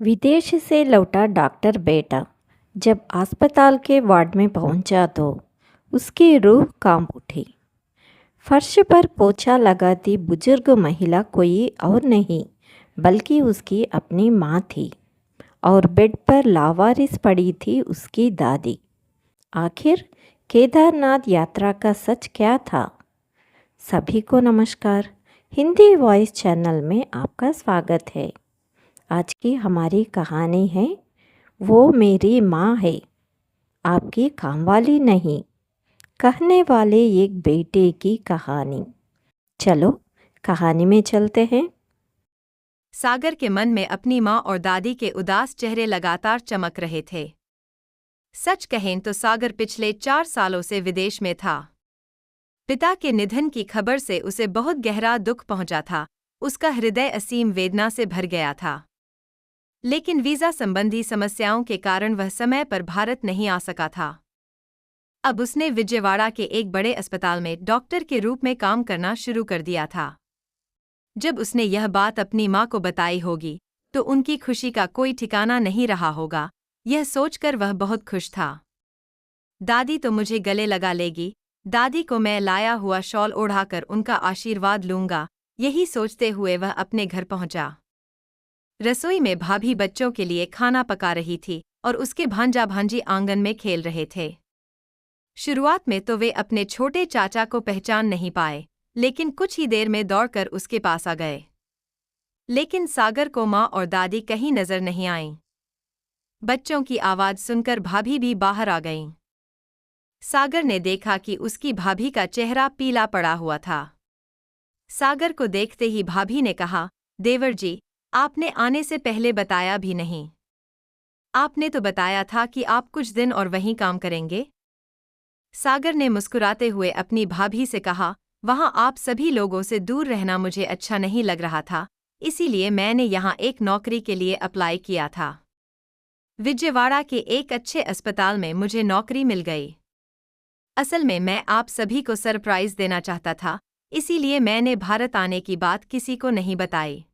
विदेश से लौटा डॉक्टर बेटा जब अस्पताल के वार्ड में पहुंचा तो उसकी रूह कांप उठी। फर्श पर पोछा लगाती बुजुर्ग महिला कोई और नहीं बल्कि उसकी अपनी माँ थी और बेड पर लावारिस पड़ी थी उसकी दादी। आखिर केदारनाथ यात्रा का सच क्या था? सभी को नमस्कार। हिंदी वॉइस चैनल में आपका स्वागत है। आज की हमारी कहानी है वो मेरी माँ है, आपकी कामवाली नहीं, कहने वाले एक बेटे की कहानी। चलो कहानी में चलते हैं। सागर के मन में अपनी माँ और दादी के उदास चेहरे लगातार चमक रहे थे। सच कहें तो सागर पिछले 4 सालों से विदेश में था। पिता के निधन की खबर से उसे बहुत गहरा दुख पहुंचा था। उसका हृदय असीम वेदना से भर गया था। लेकिन वीजा संबंधी समस्याओं के कारण वह समय पर भारत नहीं आ सका था। अब उसने विजयवाड़ा के एक बड़े अस्पताल में डॉक्टर के रूप में काम करना शुरू कर दिया था। जब उसने यह बात अपनी माँ को बताई होगी तो उनकी खुशी का कोई ठिकाना नहीं रहा होगा। यह सोचकर वह बहुत खुश था। दादी तो मुझे गले लगा लेगी, दादी को मैं लाया हुआ शॉल ओढ़ाकर उनका आशीर्वाद लूंगा, यही सोचते हुए वह अपने घर पहुंचा। रसोई में भाभी बच्चों के लिए खाना पका रही थी और उसके भांजा भांजी आंगन में खेल रहे थे। शुरुआत में तो वे अपने छोटे चाचा को पहचान नहीं पाए, लेकिन कुछ ही देर में दौड़कर उसके पास आ गए। लेकिन सागर को माँ और दादी कहीं नजर नहीं आईं। बच्चों की आवाज सुनकर भाभी भी बाहर आ गईं। सागर ने देखा कि उसकी भाभी का चेहरा पीला पड़ा हुआ था। सागर को देखते ही भाभी ने कहा, देवर जी, आपने आने से पहले बताया भी नहीं। आपने तो बताया था कि आप कुछ दिन और वहीं काम करेंगे। सागर ने मुस्कुराते हुए अपनी भाभी से कहा, वहां आप सभी लोगों से दूर रहना मुझे अच्छा नहीं लग रहा था, इसीलिए मैंने यहाँ एक नौकरी के लिए अप्लाई किया था। विजयवाड़ा के एक अच्छे अस्पताल में मुझे नौकरी मिल गई। असल में मैं आप सभी को सरप्राइज देना चाहता था, इसीलिए मैंने भारत आने की बात किसी को नहीं बताई।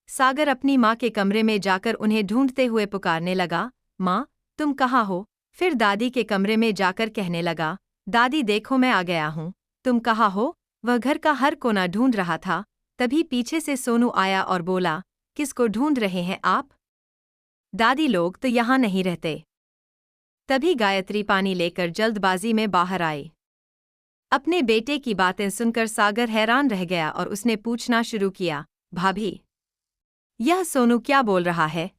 सागर अपनी माँ के कमरे में जाकर उन्हें ढूंढते हुए पुकारने लगा, माँ, तुम कहाँ हो? फिर दादी के कमरे में जाकर कहने लगा, दादी देखो मैं आ गया हूँ, तुम कहाँ हो? वह घर का हर कोना ढूंढ रहा था। तभी पीछे से सोनू आया और बोला, किसको ढूंढ रहे हैं आप? दादी लोग तो यहाँ नहीं रहते। तभी गायत्री पानी लेकर जल्दबाजी में बाहर आई। अपने बेटे की बातें सुनकर सागर हैरान रह गया और उसने पूछना शुरू किया, भाभी, यह सोनू क्या बोल रहा है?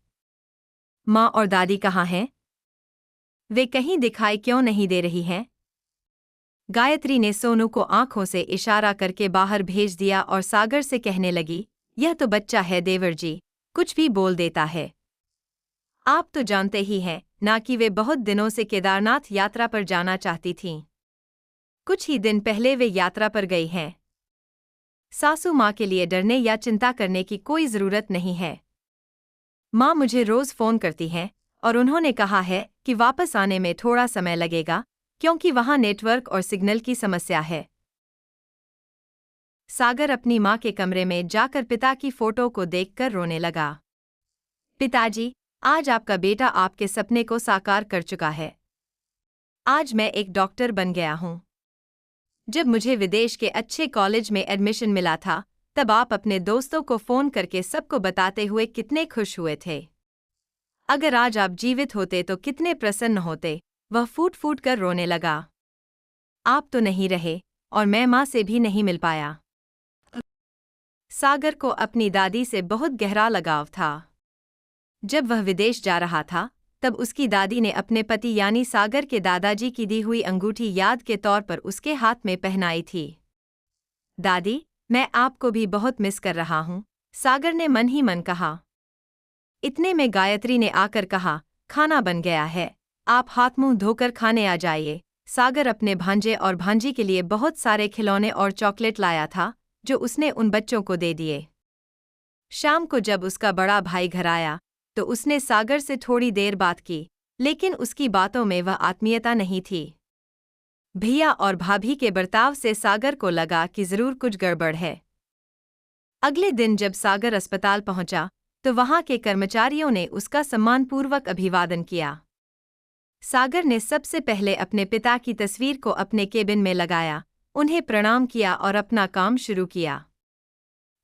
माँ और दादी कहाँ हैं? वे कहीं दिखाई क्यों नहीं दे रही हैं? गायत्री ने सोनू को आंखों से इशारा करके बाहर भेज दिया और सागर से कहने लगी, यह तो बच्चा है देवर जी, कुछ भी बोल देता है। आप तो जानते ही हैं ना कि वे बहुत दिनों से केदारनाथ यात्रा पर जाना चाहती थीं। कुछ ही दिन पहले वे यात्रा पर गई हैं। सासू माँ के लिए डरने या चिंता करने की कोई जरूरत नहीं है। माँ मुझे रोज फोन करती हैं और उन्होंने कहा है कि वापस आने में थोड़ा समय लगेगा क्योंकि वहाँ नेटवर्क और सिग्नल की समस्या है। सागर अपनी माँ के कमरे में जाकर पिता की फोटो को देखकर रोने लगा। पिताजी, आज आपका बेटा आपके सपने को साकार कर चुका है। आज मैं एक डॉक्टर बन गया हूँ। जब मुझे विदेश के अच्छे कॉलेज में एडमिशन मिला था, तब आप अपने दोस्तों को फोन करके सबको बताते हुए कितने खुश हुए थे। अगर आज आप जीवित होते तो कितने प्रसन्न होते। वह फूट फूट कर रोने लगा। आप तो नहीं रहे और मैं माँ से भी नहीं मिल पाया। सागर को अपनी दादी से बहुत गहरा लगाव था। जब वह विदेश जा रहा था, तब उसकी दादी ने अपने पति यानी सागर के दादाजी की दी हुई अंगूठी याद के तौर पर उसके हाथ में पहनाई थी। दादी, मैं आपको भी बहुत मिस कर रहा हूँ, सागर ने मन ही मन कहा। इतने में गायत्री ने आकर कहा, खाना बन गया है, आप हाथ मुंह धोकर खाने आ जाइए। सागर अपने भांजे और भांजी के लिए बहुत सारे खिलौने और चॉकलेट लाया था, जो उसने उन बच्चों को दे दिए। शाम को जब उसका बड़ा भाई घर आया, तो उसने सागर से थोड़ी देर बात की, लेकिन उसकी बातों में वह आत्मीयता नहीं थी। भैया और भाभी के बर्ताव से सागर को लगा कि जरूर कुछ गड़बड़ है। अगले दिन जब सागर अस्पताल पहुंचा, तो वहां के कर्मचारियों ने उसका सम्मानपूर्वक अभिवादन किया। सागर ने सबसे पहले अपने पिता की तस्वीर को अपने केबिन में लगाया, उन्हें प्रणाम किया और अपना काम शुरू किया।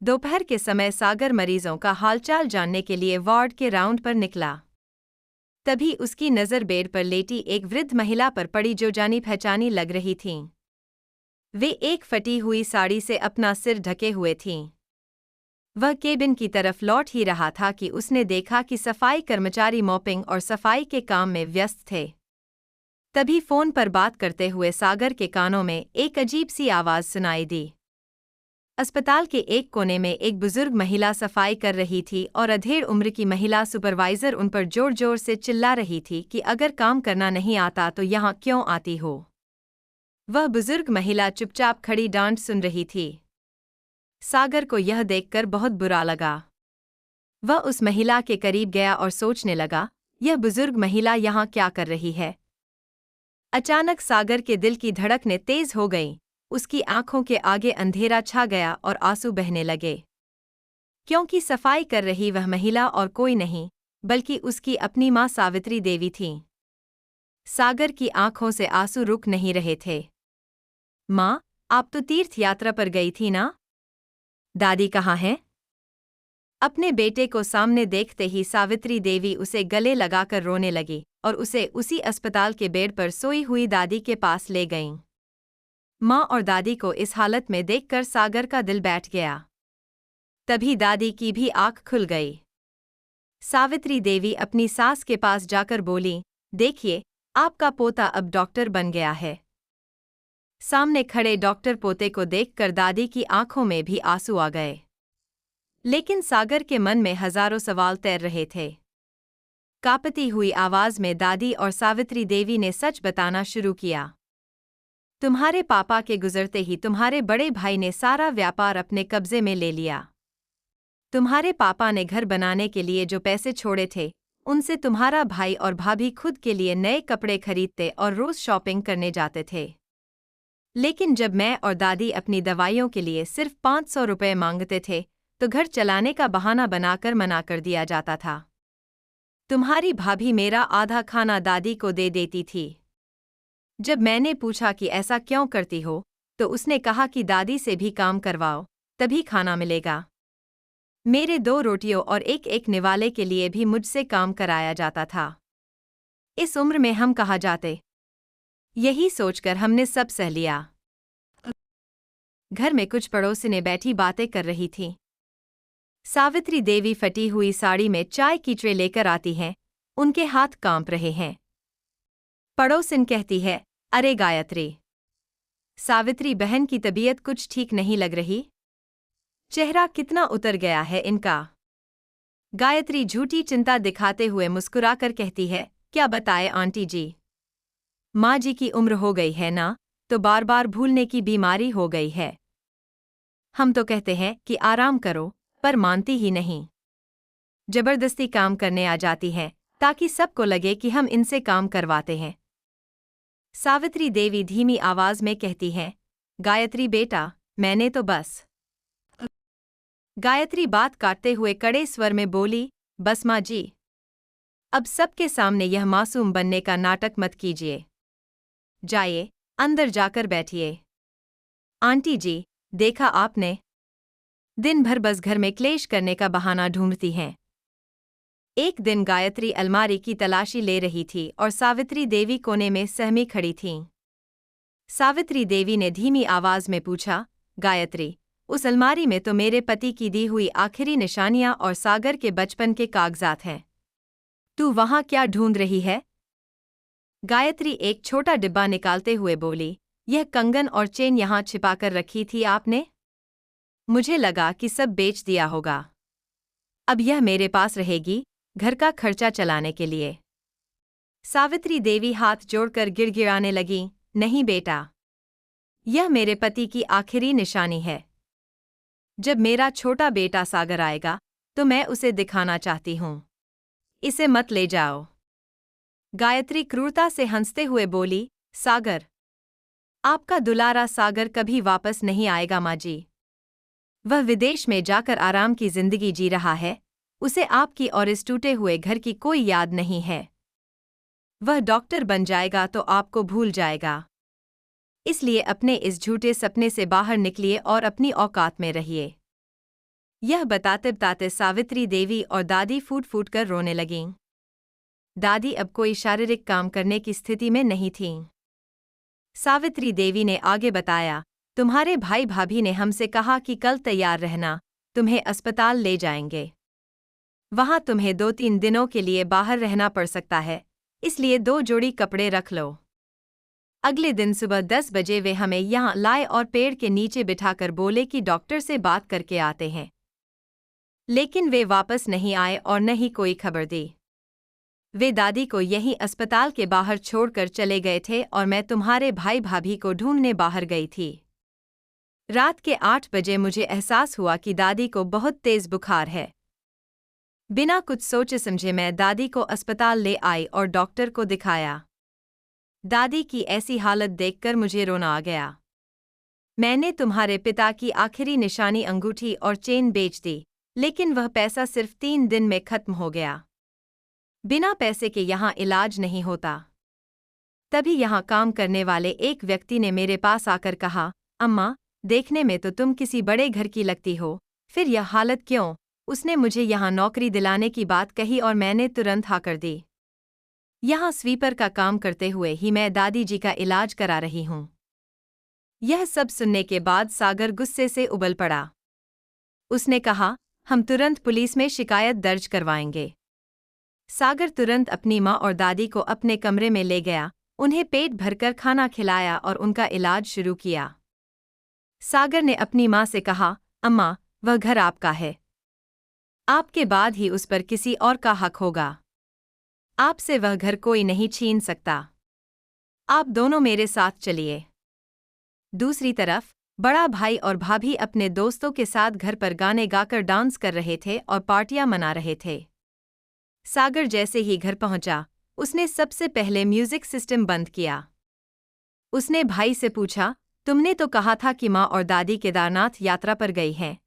दोपहर के समय सागर मरीजों का हालचाल जानने के लिए वार्ड के राउंड पर निकला। तभी उसकी नज़र बेड पर लेटी एक वृद्ध महिला पर पड़ी जो जानी पहचानी लग रही थीं। वे एक फटी हुई साड़ी से अपना सिर ढके हुए थीं। वह केबिन की तरफ लौट ही रहा था कि उसने देखा कि सफाई कर्मचारी मॉपिंग और सफाई के काम में व्यस्त थे। तभी फोन पर बात करते हुए सागर के कानों में एक अजीब सी आवाज़ सुनाई दी। अस्पताल के एक कोने में एक बुजुर्ग महिला सफाई कर रही थी और अधेड़ उम्र की महिला सुपरवाइजर उन पर जोर जोर से चिल्ला रही थी कि अगर काम करना नहीं आता तो यहाँ क्यों आती हो। वह बुजुर्ग महिला चुपचाप खड़ी डांट सुन रही थी। सागर को यह देखकर बहुत बुरा लगा। वह उस महिला के करीब गया और सोचने लगा, यह बुजुर्ग महिला यहाँ क्या कर रही है। अचानक सागर के दिल की धड़कनें तेज हो गईं, उसकी आंखों के आगे अंधेरा छा गया और आंसू बहने लगे। क्योंकि सफाई कर रही वह महिला और कोई नहीं, बल्कि उसकी अपनी माँ सावित्री देवी थीं। सागर की आंखों से आंसू रुक नहीं रहे थे। माँ, आप तो तीर्थ यात्रा पर गई थी ना? दादी कहाँ हैं? अपने बेटे को सामने देखते ही सावित्री देवी उसे गले लगाकर रोने लगी और उसे उसी अस्पताल के बेड पर सोई हुई दादी के पास ले गईं। माँ और दादी को इस हालत में देखकर सागर का दिल बैठ गया। तभी दादी की भी आंख खुल गई। सावित्री देवी अपनी सास के पास जाकर बोली, देखिए, आपका पोता अब डॉक्टर बन गया है। सामने खड़े डॉक्टर पोते को देखकर दादी की आंखों में भी आंसू आ गए। लेकिन सागर के मन में हजारों सवाल तैर रहे थे। कांपती हुई आवाज में दादी और सावित्री देवी ने सच बताना शुरू किया। तुम्हारे पापा के गुजरते ही तुम्हारे बड़े भाई ने सारा व्यापार अपने कब्जे में ले लिया। तुम्हारे पापा ने घर बनाने के लिए जो पैसे छोड़े थे, उनसे तुम्हारा भाई और भाभी खुद के लिए नए कपड़े खरीदते और रोज शॉपिंग करने जाते थे। लेकिन जब मैं और दादी अपनी दवाइयों के लिए सिर्फ 500 रुपये मांगते थे, तो घर चलाने का बहाना बनाकर मना कर दिया जाता था। तुम्हारी भाभी मेरा आधा खाना दादी को दे देती थी। जब मैंने पूछा कि ऐसा क्यों करती हो, तो उसने कहा कि दादी से भी काम करवाओ, तभी खाना मिलेगा। मेरे 2 रोटियों और एक निवाले के लिए भी मुझसे काम कराया जाता था। इस उम्र में हम कहाँ जाते? यही सोचकर हमने सब सह लिया। घर में कुछ पड़ोसिनें बैठी बातें कर रही थीं। सावित्री देवी फटी हुई साड़ी में चाय की ट्रे लेकर आती हैं, उनके हाथ कांप रहे हैं। पड़ोसिन कहती है, अरे गायत्री, सावित्री बहन की तबीयत कुछ ठीक नहीं लग रही। चेहरा कितना उतर गया है इनका। गायत्री झूठी चिंता दिखाते हुए मुस्कुराकर कहती है, क्या बताए आंटी जी, माँ जी की उम्र हो गई है ना, तो बार बार भूलने की बीमारी हो गई है। हम तो कहते हैं कि आराम करो, पर मानती ही नहीं। जबरदस्ती काम करने आ जाती हैं, ताकि सबको लगे कि हम इनसे काम करवाते हैं। सावित्री देवी धीमी आवाज में कहती हैं, गायत्री बेटा, मैंने तो बस। गायत्री बात काटते हुए कड़े स्वर में बोली, बस माँ जी, अब सबके सामने यह मासूम बनने का नाटक मत कीजिए। जाइए, अंदर जाकर बैठिए। आंटी जी, देखा आपने, दिन भर बस घर में क्लेश करने का बहाना ढूंढती हैं। एक दिन गायत्री अलमारी की तलाशी ले रही थी और सावित्री देवी कोने में सहमी खड़ी थीं। सावित्री देवी ने धीमी आवाज में पूछा, गायत्री, उस अलमारी में तो मेरे पति की दी हुई आखिरी निशानियां और सागर के बचपन के कागजात हैं। तू वहां क्या ढूंढ रही है? गायत्री एक छोटा डिब्बा निकालते हुए बोली, यह कंगन और चेन यहां छिपाकर रखी थी आपने? मुझे लगा कि सब बेच दिया होगा। अब यह मेरे पास रहेगी, घर का खर्चा चलाने के लिए। सावित्री देवी हाथ जोड़कर गिड़गिड़ाने लगी, नहीं बेटा, यह मेरे पति की आखिरी निशानी है। जब मेरा छोटा बेटा सागर आएगा, तो मैं उसे दिखाना चाहती हूँ। इसे मत ले जाओ। गायत्री क्रूरता से हंसते हुए बोली, सागर, आपका दुलारा सागर कभी वापस नहीं आएगा माँ जी। वह विदेश में जाकर आराम की जिंदगी जी रहा है, उसे आपकी और इस टूटे हुए घर की कोई याद नहीं है। वह डॉक्टर बन जाएगा तो आपको भूल जाएगा। इसलिए अपने इस झूठे सपने से बाहर निकलिए और अपनी औकात में रहिए। यह बताते बताते सावित्री देवी और दादी फूट फूट कर रोने लगीं। दादी अब कोई शारीरिक काम करने की स्थिति में नहीं थीं। सावित्री देवी ने आगे बताया, तुम्हारे भाई भाभी ने हमसे कहा कि कल तैयार रहना, तुम्हें अस्पताल ले जाएंगे। वहां तुम्हें 2-3 दिनों के लिए बाहर रहना पड़ सकता है, इसलिए 2 जोड़ी कपड़े रख लो। अगले दिन सुबह 10 बजे वे हमें यहाँ लाए और पेड़ के नीचे बिठाकर बोले कि डॉक्टर से बात करके आते हैं। लेकिन वे वापस नहीं आए और न ही कोई खबर दी। वे दादी को यहीं अस्पताल के बाहर छोड़कर चले गए थे और मैं तुम्हारे भाई भाभी को ढूंढने बाहर गई थी। रात के 8 बजे मुझे एहसास हुआ कि दादी को बहुत तेज बुखार है। बिना कुछ सोचे समझे मैं दादी को अस्पताल ले आई और डॉक्टर को दिखाया। दादी की ऐसी हालत देखकर मुझे रोना आ गया। मैंने तुम्हारे पिता की आखिरी निशानी अंगूठी और चेन बेच दी, लेकिन वह पैसा सिर्फ 3 दिन में खत्म हो गया। बिना पैसे के यहाँ इलाज नहीं होता। तभी यहाँ काम करने वाले एक व्यक्ति ने मेरे पास आकर कहा, अम्मा, देखने में तो तुम किसी बड़े घर की लगती हो, फिर यह हालत क्यों? उसने मुझे यहाँ नौकरी दिलाने की बात कही और मैंने तुरंत हाँ कर दी। यहाँ स्वीपर का काम करते हुए ही मैं दादी जी का इलाज करा रही हूँ। यह सब सुनने के बाद सागर गुस्से से उबल पड़ा। उसने कहा, हम तुरंत पुलिस में शिकायत दर्ज करवाएंगे। सागर तुरंत अपनी माँ और दादी को अपने कमरे में ले गया, उन्हें पेट भरकर खाना खिलाया और उनका इलाज शुरू किया। सागर ने अपनी माँ से कहा, अम्मा, वह घर आपका है। आपके बाद ही उस पर किसी और का हक होगा। आपसे वह घर कोई नहीं छीन सकता। आप दोनों मेरे साथ चलिए। दूसरी तरफ बड़ा भाई और भाभी अपने दोस्तों के साथ घर पर गाने गाकर डांस कर रहे थे और पार्टियां मना रहे थे। सागर जैसे ही घर पहुंचा, उसने सबसे पहले म्यूजिक सिस्टम बंद किया। उसने भाई से पूछा, तुमने तो कहा था कि माँ और दादी केदारनाथ यात्रा पर गई हैं।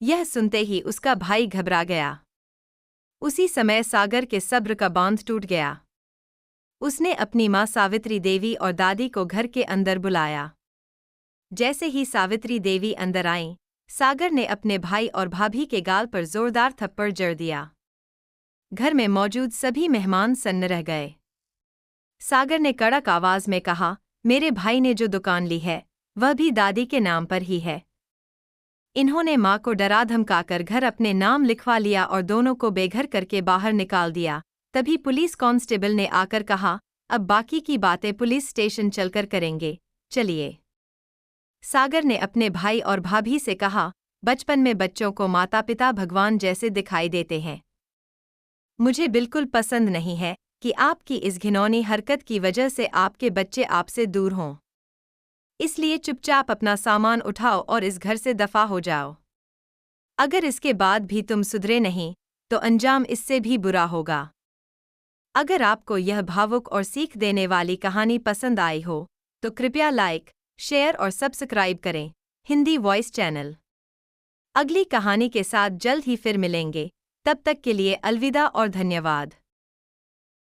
यह सुनते ही उसका भाई घबरा गया। उसी समय सागर के सब्र का बांध टूट गया। उसने अपनी माँ सावित्री देवी और दादी को घर के अंदर बुलाया। जैसे ही सावित्री देवी अंदर आईं, सागर ने अपने भाई और भाभी के गाल पर जोरदार थप्पड़ जड़ दिया। घर में मौजूद सभी मेहमान सन्न रह गए। सागर ने कड़क आवाज में कहा, मेरे भाई ने जो दुकान ली है, वह भी दादी के नाम पर ही है। इन्होंने माँ को डरा धमकाकर घर अपने नाम लिखवा लिया और दोनों को बेघर करके बाहर निकाल दिया। तभी पुलिस कांस्टेबल ने आकर कहा, अब बाकी की बातें पुलिस स्टेशन चलकर करेंगे, चलिए। सागर ने अपने भाई और भाभी से कहा, बचपन में बच्चों को माता पिता भगवान जैसे दिखाई देते हैं। मुझे बिल्कुल पसंद नहीं है कि आपकी इस घिनौनी हरकत की वजह से आपके बच्चे आपसे दूर हों। इसलिए चुपचाप अपना सामान उठाओ और इस घर से दफा हो जाओ। अगर इसके बाद भी तुम सुधरे नहीं, तो अंजाम इससे भी बुरा होगा। अगर आपको यह भावुक और सीख देने वाली कहानी पसंद आई हो, तो कृपया लाइक, शेयर और सब्सक्राइब करें हिंदी वॉइस चैनल। अगली कहानी के साथ जल्द ही फिर मिलेंगे। तब तक के लिए अलविदा और धन्यवाद।